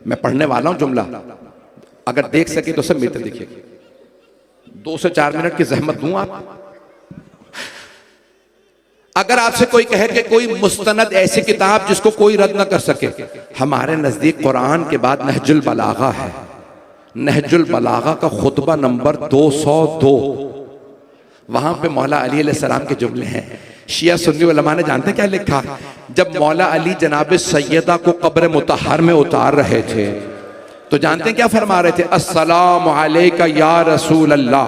[SPEAKER 2] मैं पढ़ने वाला हूं जुमला, अगर देख सके तो सब मित्र देखिए। 2 से 4 मिनट की जहमत दूं आप? अगर आपसे कोई कहे कि कोई मुस्तनद ऐसी किताब जिसको कोई रद्द ना कर सके, हमारे नजदीक कुरान के बाद नहजुल बलागा है। नहजुल बलागा का खुतबा नंबर 202, वहां पे मौला अली अलैहिस्सलाम के जुमले हैं। शिया सुन्नी उलमा ने जानते क्या लिखा? जब मौला अली जनाब सैयदा को कब्र मुतहर में उतार रहे थे तो जानते हैं क्या फरमा रहे थे? अस्सलामु अलैका या रसूल अल्लाह,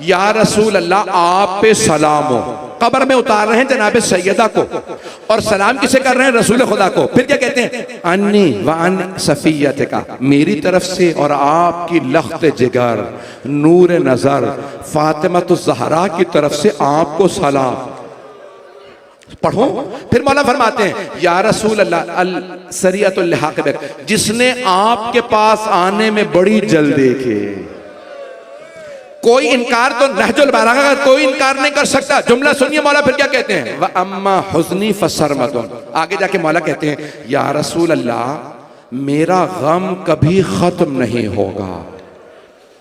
[SPEAKER 2] या रसूल अल्लाह आप पे सलाम हो। कब्र में उतार रहे हैं जनाब सैयदा को, और सलाम किसे कर रहे हैं? रसूल खुदा को। फिर क्या कहते हैं? अन्नी व अन सफियत का, मेरी तरफ से और आपकी लख्त जिगर नूर नजर फातिमा तो ज़हरा की तरफ से आपको सलाम। पढ़ो। फिर मौला फरमाते हैं या रसूल अल्लाह अल सरियतुल लिहाक़ बिक, जिसने आपके पास आने में बड़ी जल्दी की। कोई इनकार तो नहजुल बलागा का कोई इनकार नहीं कर सकता। जुमला सुनिए मौला फिर क्या कहते हैं? व अम्मा हुज़्नी फसरमतुन, आगे जाके मौला कहते हैं या रसूल अल्लाह मेरा गम कभी खत्म नहीं होगा।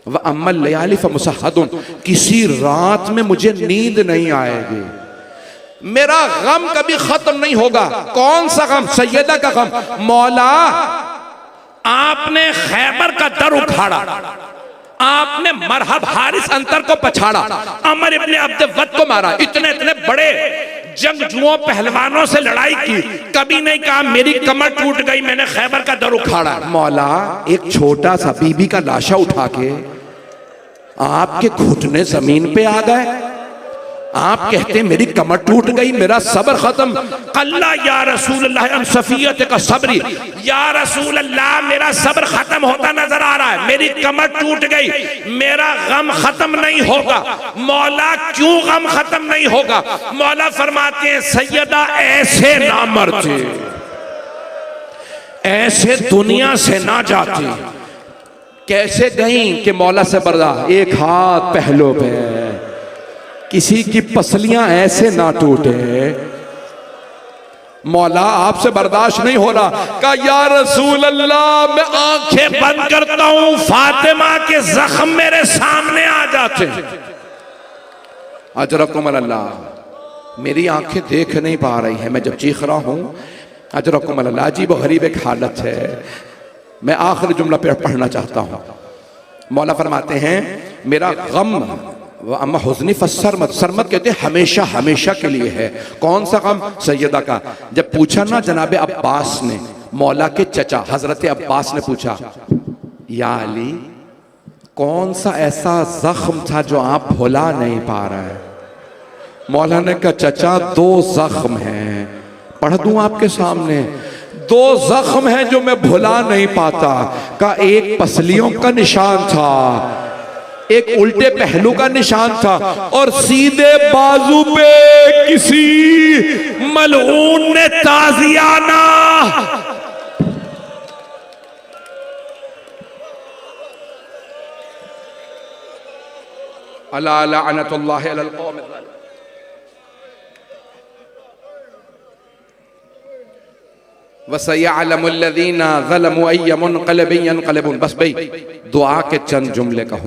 [SPEAKER 2] व अम्मा लयाली फमुसहदुन, किसी रात में मुझे नींद नहीं आएगी। मेरा गम कभी खत्म नहीं होगा। कौन सा गम? सैयदा का गम। मौला आपने खैबर का दर उखाड़ा, आपने मरहब हारिस अंतर को पछाड़ा, अमर इब्ने अब्द वद को मारा, इतने इतने बड़े जंगजुओं पहलवानों से लड़ाई की, कभी नहीं कहा मेरी कमर टूट गई मैंने खैबर का दर उखाड़ा। मौला एक छोटा सा बीबी का लाशा उठा के आपके घुटने जमीन पे आ गए, आप कहते मेरी कमर टूट गई, मेरा सब्र खत्म। कल्ला या रसूल अल्लाह अन सफियत का सब्री, या रसूल अल्लाह मेरा सब्र खत्म होता नजर आ रहा है, मेरी कमर टूट गई, मेरा गम खत्म नहीं होगा। मौला क्यों गम खत्म नहीं होगा? मौला फरमाते हैं सैयदा ऐसे ना मरते, ऐसे दुनिया से ना जाती। कैसे गई कि मौला से बर्दा, एक हाथ पहलू पे, किसी की पसलियां ऐसे ना टूटे। मौला आपसे बर्दाश्त नहीं हो रहा। कहा या रसूल अल्लाह मैं आंखें बंद करता हूं, फातिमा के जख्म मेरे सामने आ जाते हैं। अजरकुम अल्लाह, मेरी आंखें देख नहीं पा रही हैं मैं जब चीख रहा हूं। अजरकुम अल्लाह, अजीब व गरीब एक हालत है। मैं आखिरी जुमला पढ़ना चाहता हूं। मौला फरमाते हैं मेरा गम अम्मा हुज़्नी फसरमत, सरमत कहते हैं हमेशा हमेशा के लिए है। कौन सा गम? सैयदा का। जब पूछा ना जनाब अब्बास ने, मौला के चचा हजरत अब्बास ने पूछा या अली कौन सा ऐसा जख्म था जो आप भुला नहीं पा रहे? मौला ने कहा चचा 2 जख्म हैं, पढ़ दूं आपके सामने। 2 जख्म हैं जो मैं भुला नहीं पाता। का एक पसलियों का निशान था, एक उल्टे पहलू का निशान था, और सीधे बाजू पे किसी मलऊन ने ताजियाना अला लअनतुल्लाहि अलल कौम वसयअलमुल्लज़ीना ज़लमू अय्य मुनक़लिबिन यनक़लिबून। बस भाई दुआ के चंद जुमले कहूं।